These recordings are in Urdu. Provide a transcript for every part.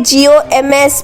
GOMS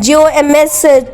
GOMS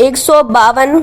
152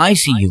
ICU,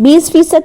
20%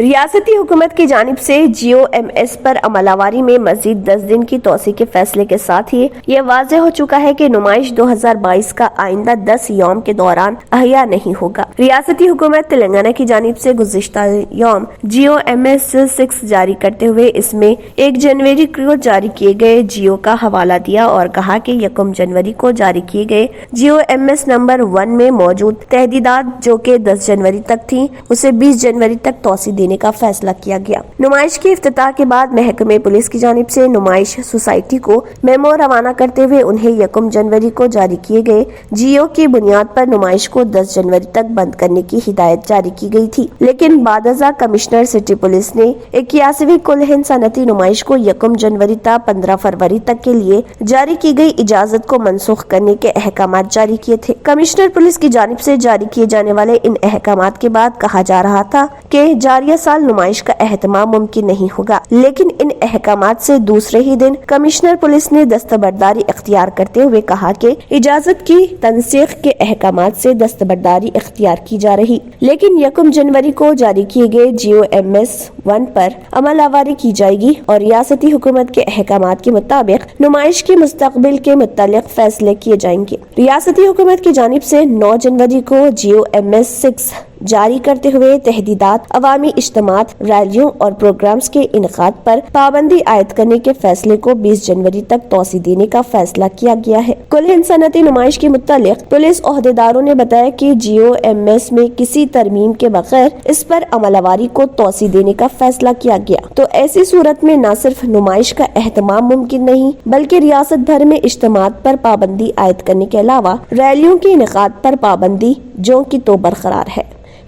ریاستی حکومت کی جانب سے جیو ایم ایس پر عمل آوری میں مزید 10 دن کی توسیع کے فیصلے کے ساتھ ہی یہ واضح ہو چکا ہے کہ نمائش 2022 کا آئندہ 10 یوم کے دوران احیا نہیں ہوگا۔ ریاستی حکومت تلنگانہ کی جانب سے گزشتہ یوم جیو ایم ایس 6 جاری کرتے ہوئے اس میں 1 جنوری کو جاری کیے گئے جیو کا حوالہ دیا اور کہا کہ 1 جنوری کو جاری کیے گئے جیو ایم ایس نمبر 1 میں موجود تحدیدات جو کہ 10 جنوری تک تھی اسے 20 جنوری تک توسیع دینے کا فیصلہ کیا گیا۔ نمائش کے افتتاح کے بعد محکمہ پولیس کی جانب سے نمائش سوسائٹی کو میمو روانہ کرتے ہوئے انہیں 1 جنوری کو جاری کیے گئے جیو کی بنیاد پر نمائش کو 10 جنوری تک بند کرنے کی ہدایت جاری کی گئی تھی، لیکن بعد ازاں کمشنر سٹی پولیس نے 81ویں کل ہند صنعتی نمائش کو 1 جنوری تا 15 فروری تک کے لیے جاری کی گئی اجازت کو منسوخ کرنے کے احکامات جاری کیے تھے۔ کمشنر پولیس کی جانب سے جاری کیے جانے والے ان احکامات کے بعد کہا جا رہا تھا کہ جاریہ سال نمائش کا اہتمام ممکن نہیں ہوگا، لیکن ان احکامات سے دوسرے ہی دن کمشنر پولیس نے دستبرداری اختیار کرتے ہوئے کہا کہ اجازت کی تنسیخ کے احکامات سے دستبرداری اختیار کی جا رہی، لیکن 1 جنوری کو جاری کیے گئے جیو ایم ایس 1 پر عمل آوری کی جائے گی اور ریاستی حکومت کے احکامات کے مطابق نمائش کے مستقبل کے متعلق فیصلے کیے جائیں گے۔ ریاستی حکومت کی جانب سے 9 جنوری کو جیو ایم ایس 6 جاری کرتے ہوئے تحدیدات، عوامی اجتماعات، ریلیوں اور پروگرامز کے انعقاد پر پابندی عائد کرنے کے فیصلے کو 20 جنوری تک توسیع دینے کا فیصلہ کیا گیا ہے۔ کل ہند صنعتی نمائش کے متعلق پولیس عہدیداروں نے بتایا کہ جیو ایم ایس میں کسی ترمیم کے بغیر اس پر عمل آوری کو توسیع دینے کا فیصلہ کیا گیا تو ایسی صورت میں نہ صرف نمائش کا اہتمام ممکن نہیں بلکہ ریاست بھر میں اجتماعات پر پابندی عائد کرنے کے علاوہ ریلیوں کے انعقاد پر پابندی جو کی تو برقرار ہے۔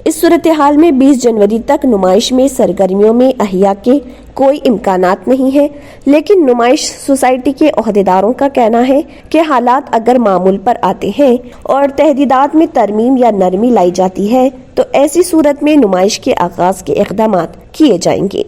اس صورتحال میں 20 جنوری تک نمائش میں سرگرمیوں میں احیا کے کوئی امکانات نہیں ہے، لیکن نمائش سوسائٹی کے عہدیداروں کا کہنا ہے کہ حالات اگر معمول پر آتے ہیں اور تحدیدات میں ترمیم یا نرمی لائی جاتی ہے تو ایسی صورت میں نمائش کے آغاز کے اقدامات کیے جائیں گے۔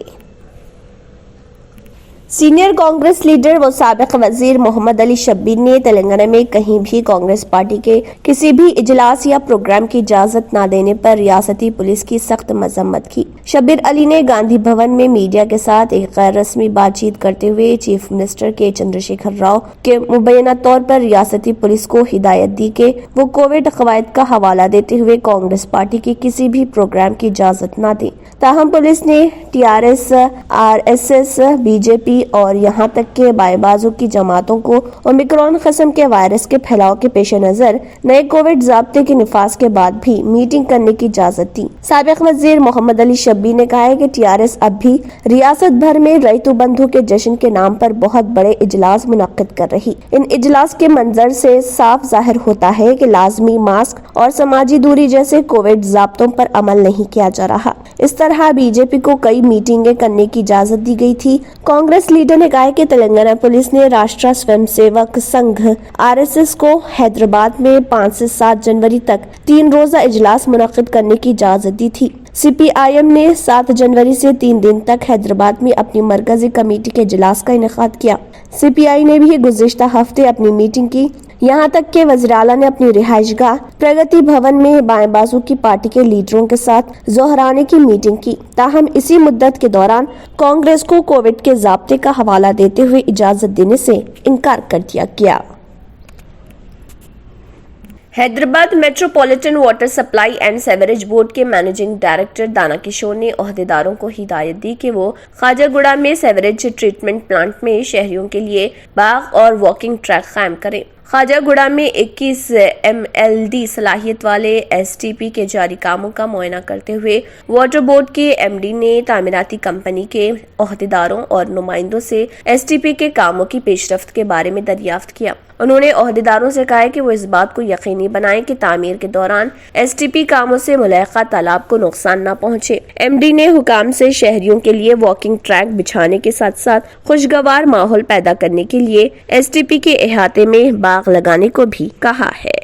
سینئر کانگریس لیڈر و سابق وزیر محمد علی شبیر نے تلنگانہ میں کہیں بھی کانگریس پارٹی کے کسی بھی اجلاس یا پروگرام کی اجازت نہ دینے پر ریاستی پولیس کی سخت مذمت کی۔ شبیر علی نے گاندھی بھون میں میڈیا کے ساتھ ایک غیر رسمی بات چیت کرتے ہوئے چیف منسٹر کے چندر شیکھر راؤ کے مبینہ طور پر ریاستی پولیس کو ہدایت دی کہ وہ کووڈ قواعد کا حوالہ دیتے ہوئے کانگریس پارٹی کے کسی بھی پروگرام کی اجازت نہ دیں۔ تاہم پولیس نے T R S, R S S, B J P اور یہاں تک کہ بائیں بازو کی جماعتوں کو اومیکرون قسم کے وائرس کے پھیلاؤ کے پیش نظر نئے کووڈ ضابطے کے نفاذ کے بعد بھی میٹنگ کرنے کی اجازت دی۔ سابق وزیر محمد علی شبیر نے کہا ہے کہ ٹی آر ایس اب بھی ریاست بھر میں ریتو بندھو کے جشن کے نام پر بہت بڑے اجلاس منعقد کر رہی۔ ان اجلاس کے منظر سے صاف ظاہر ہوتا ہے کہ لازمی ماسک اور سماجی دوری جیسے کووڈ ضابطوں پر عمل نہیں کیا جا رہا۔ اس طرح بی جے پی کو کئی میٹنگیں کرنے کی اجازت دی گئی تھی۔ کانگریس لیڈر نے کہا کہ تلنگانہ پولیس نے Rashtriya swim civic Singh are S S کو حیدرآباد میں 5 سے 7 جنوری تک 3 روزہ اجلاس منعقد کرنے کی اجازت دی تھی۔ سی پی آئی ایم نے 7 جنوری سے 3 دن تک حیدرآباد میں اپنی مرکزی کمیٹی کے اجلاس کا انعقاد کیا۔ سی پی آئی نے بھی گزشتہ ہفتے اپنی میٹنگ کی، یہاں تک کہ وزیر اعلیٰ نے اپنی رہائش گاہ پرگتی بھون میں بائیں بازو کی پارٹی کے لیڈروں کے ساتھ ظہرانے کی میٹنگ کی۔ تاہم اسی مدت کے دوران کانگریس کو کووڈ کے ضابطے کا حوالہ دیتے ہوئے اجازت دینے سے انکار کر دیا گیا۔ Hyderabad metropolitan water supply and sewerage board کے مینیجنگ ڈائریکٹر دانا کشور نے عہدیداروں کو ہدایت دی کہ وہ خواجہ گوڑا میں سیوریج ٹریٹمنٹ پلانٹ میں شہریوں کے لیے باغ اور واکنگ ٹریک قائم کریں۔ خواجہ گوڑا میں 21 MLD صلاحیت والے STP کے جاری کاموں کا معائنہ کرتے ہوئے واٹر بورڈ کے MD نے تعمیراتی کمپنی کے عہدیداروں اور نمائندوں سے STP کے کاموں کی پیش رفت کے بارے میں دریافت کیا۔ انہوں نے عہدیداروں سے کہا کہ وہ اس بات کو یقینی بنائیں کہ تعمیر کے دوران STP کاموں سے ملحقہ تالاب کو نقصان نہ پہنچے۔ MD نے حکام سے شہریوں کے لیے واکنگ ٹریک بچھانے کے ساتھ ساتھ خوشگوار ماحول پیدا کرنے کے لیے STP کے احاطے میں باغ لگانے کو بھی کہا ہے۔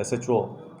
SHO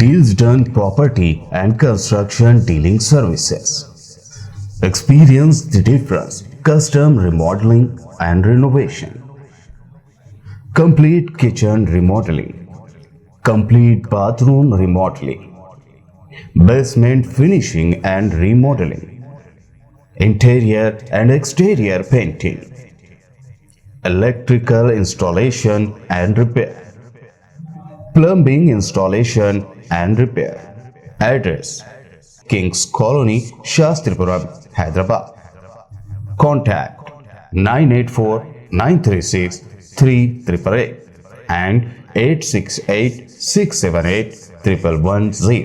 Deals Done Property and Construction Dealing Services. Experience the difference. Custom remodeling and renovation. Complete kitchen remodeling. Complete bathroom remodeling. Basement finishing and remodeling. Interior and exterior painting. Electrical installation and repair. Plumbing installation and repair. Address: Kings Colony, Shastripuram, Hyderabad. Contact 984-936-3888 and 868-678-1110.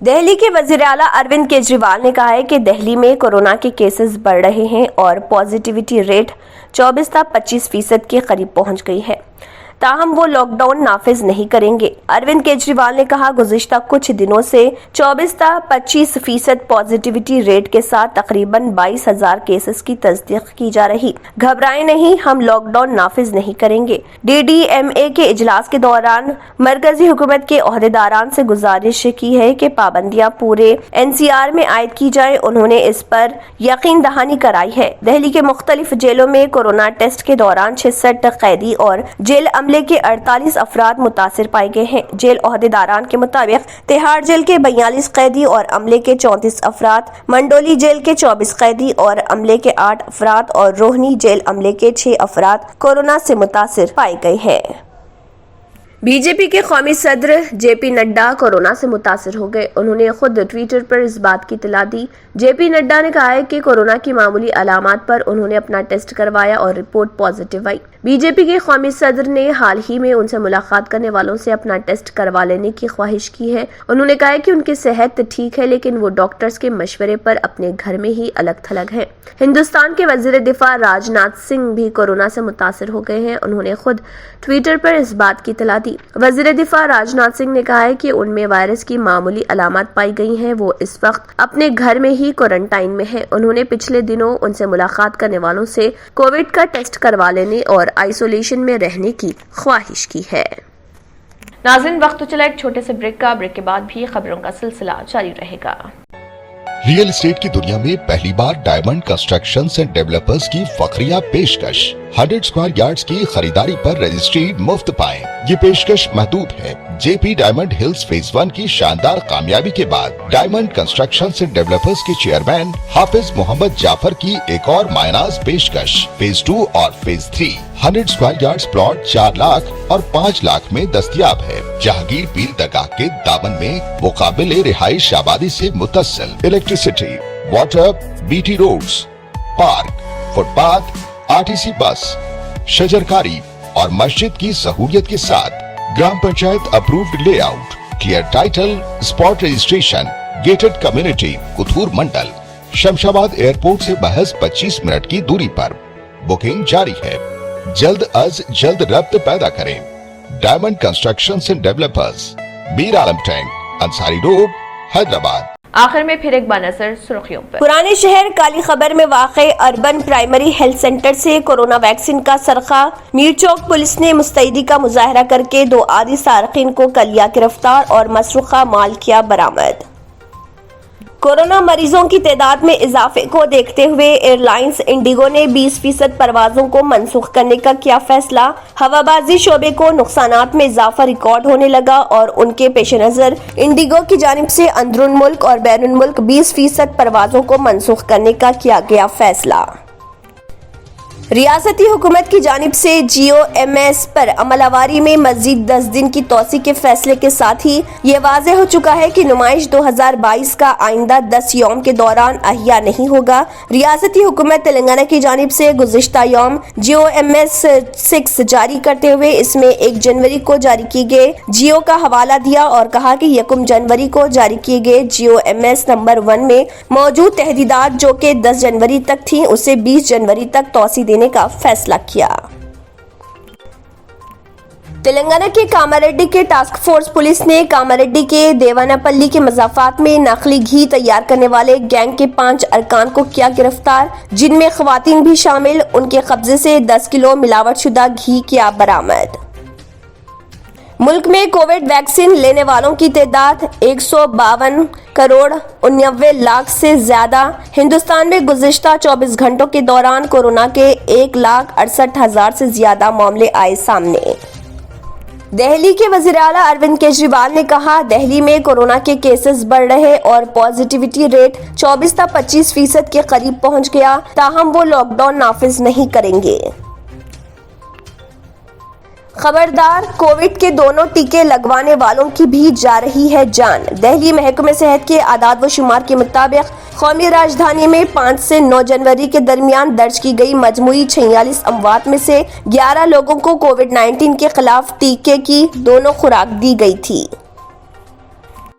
Delhi کے وزیر اعلیٰ اروند کیجریوال نے کہا ہے کہ دہلی میں کورونا کے کیسز بڑھ رہے ہیں اور پازیٹیوٹی ریٹ 24 تا 25% کے قریب پہنچ گئی ہے، تاہم وہ لاک ڈاؤن نافذ نہیں کریں گے۔ اروند کیجریوال نے کہا گزشتہ کچھ دنوں سے 24 تا 25% پازیٹیوٹی ریٹ کے ساتھ تقریباً 22,000 کیسز کی تصدیق کی جا رہی۔ گھبرائیں نہیں، ہم لاک ڈاؤن نافذ نہیں کریں گے۔ DDMA کے اجلاس کے دوران مرکزی حکومت کے عہدیداران سے گزارش کی ہے کہ پابندیاں پورے NCR میں عائد کی جائیں۔ انہوں نے اس پر یقین دہانی کرائی ہے۔ دہلی کے مختلف جیلوں میں کورونا ٹیسٹ کے دوران 66 قیدی اور جیل عملے کے 48 افراد متاثر پائے گئے ہیں۔ جیل عہدیداران کے مطابق تہاڑ جیل کے 42 قیدی اور عملے کے 34 افراد، منڈولی جیل کے 24 قیدی اور عملے کے 8 افراد اور روہنی جیل عملے کے 6 افراد کورونا سے متاثر پائے گئے ہیں۔ BJP کے قومی صدر JP نڈا کورونا سے متاثر ہو گئے۔ انہوں نے خود ٹویٹر پر اس بات کی اطلاع دی۔ JP نڈا نے کہا ہے کہ کورونا کی معمولی علامات پر انہوں نے اپنا ٹیسٹ کروایا اور رپورٹ پازیٹیو آئی۔ BJP کے قومی صدر نے حال ہی میں ان سے ملاقات کرنے والوں سے اپنا ٹیسٹ کروا لینے کی خواہش کی ہے۔ انہوں نے کہا کہ ان کی صحت ٹھیک ہے لیکن وہ ڈاکٹرز کے مشورے پر اپنے گھر میں ہی الگ تھلگ ہیں۔ ہندوستان کے وزیر دفاع راج ناتھ سنگھ بھی کورونا سے متاثر ہو گئے ہیں۔ انہوں نے خود ٹویٹر پر اس بات کی اطلاع دی۔ وزیر دفاع راج ناتھ سنگھ نے کہا ہے کہ ان میں وائرس کی معمولی علامات پائی گئی ہیں۔ وہ اس وقت اپنے گھر میں ہی کوارنٹائن میں ہیں۔ انہوں نے پچھلے دنوں ان سے ملاقات کرنے والوں سے کووڈ کا ٹیسٹ کروا لینے اور آئسولیشن میں رہنے کی خواہش کی ہے۔ ناظرین وقت تو چلا ایک چھوٹے سے بریک کا، بریک کے بعد بھی خبروں کا سلسلہ جاری رہے گا۔ ریئل اسٹیٹ کی دنیا میں پہلی بار ڈائمنڈ کنسٹرکشنز اینڈ ڈیولپرز کی فخریہ پیشکش 100 اسکوائر یارڈز کی خریداری پر رجسٹری مفت پائیں۔ یہ پیشکش محدود ہے۔ JP ڈائمنڈ ہلز فیز 1 کی شاندار کامیابی کے بعد ڈائمنڈ کنسٹرکشنز اینڈ ڈیولپرز کے چیئرمین حافظ محمد جعفر کی ایک اور مایہ پیشکش فیز 2 اور phase 3 100 square yards plot 4 lakh اور 5 لاکھ میں دستیاب ہے۔ جہانگیر پیر درگاہ کے دامن میں مقابل رہائش آبادی سے متصل electricity, water, BT roads, park, footpath, RTC bus, شجرکاری اور مسجد کی سہولیت کے ساتھ گرام panchayat approved layout, clear title, spot registration, gated community, Kothur mandal, Shamshabad airport سے محض 25 منٹ کی دوری پر۔ بکنگ جاری ہے۔ جلد از جلد ربط پیدا کریں۔ Diamond constructions and developers, Mir Alam tank, Ansari road, Hyderabad. آخر میں پھر ایک بنظر سرخیوں پر۔ پرانے شہر کالی خبر میں واقع اربن پرائمری ہیلتھ سینٹر سے کورونا ویکسین کا سرقہ، میر چوک پولیس نے مستعدی کا مظاہرہ کر کے 2 عادی سارقین کو کر لیا گرفتار اور مسروقہ مال کیا برآمد۔ کورونا مریضوں کی تعداد میں اضافے کو دیکھتے ہوئے ایئر لائنز انڈیگو نے 20% پروازوں کو منسوخ کرنے کا کیا فیصلہ۔ ہوابازی شعبے کو نقصانات میں اضافہ ریکارڈ ہونے لگا اور ان کے پیش نظر انڈیگو کی جانب سے اندرون ملک اور بیرون ملک 20% پروازوں کو منسوخ کرنے کا کیا گیا فیصلہ۔ ریاستی حکومت کی جانب سے GOMS پر عمل آوری میں مزید 10 دن کی توسیع کے فیصلے کے ساتھ ہی یہ واضح ہو چکا ہے کہ نمائش 2022 کا آئندہ 10 یوم کے دوران احیا نہیں ہوگا۔ ریاستی حکومت تلنگانہ کی جانب سے گزشتہ یوم GOMS 6 جاری کرتے ہوئے اس میں 1 جنوری کو جاری کیے گئے GO کا حوالہ دیا اور کہا کہ 1 جنوری کو جاری کیے گئے GOMS نمبر 1 میں موجود تحدیدات جو کہ 10 جنوری تک تھیں اسے 20 جنوری تک توسیع دینے کا فیصلہ کیا۔ تلنگانہ کے کاماریڈی کے ٹاسک فورس پولیس نے کاماریڈی کے دیواناپلی کے مضافات میں نقلی گھی تیار کرنے والے گینگ کے 5 ارکان کو کیا گرفتار، جن میں خواتین بھی شامل۔ ان کے قبضے سے 10 کلو ملاوٹ شدہ گھی کیا برآمد۔ ملک میں کووڈ ویکسین لینے والوں کی تعداد 152 کروڑ 89 لاکھ سے زیادہ۔ ہندوستان میں گزشتہ 24 گھنٹوں کے دوران کورونا کے 1,68,000 سے زیادہ معاملے آئے سامنے۔ دہلی کے وزیر اعلیٰ اروند کیجریوال نے کہا دہلی میں کورونا کے کیسز بڑھ رہے اور پازیٹیوٹی ریٹ 24 تا 25% کے قریب پہنچ گیا، تاہم وہ لاک ڈاؤن نافذ نہیں کریں گے۔ خبردار، کووڈ کے دونوں ٹیکے لگوانے والوں کی بھی جا رہی ہے جان۔ دہلی محکمہ صحت کے اعداد و شمار کے مطابق قومی راجدھانی میں 5 سے 9 جنوری کے درمیان درج کی گئی مجموعی 46 اموات میں سے 11 لوگوں کو کووڈ 19 کے خلاف ٹیکے کی دونوں خوراک دی گئی تھی۔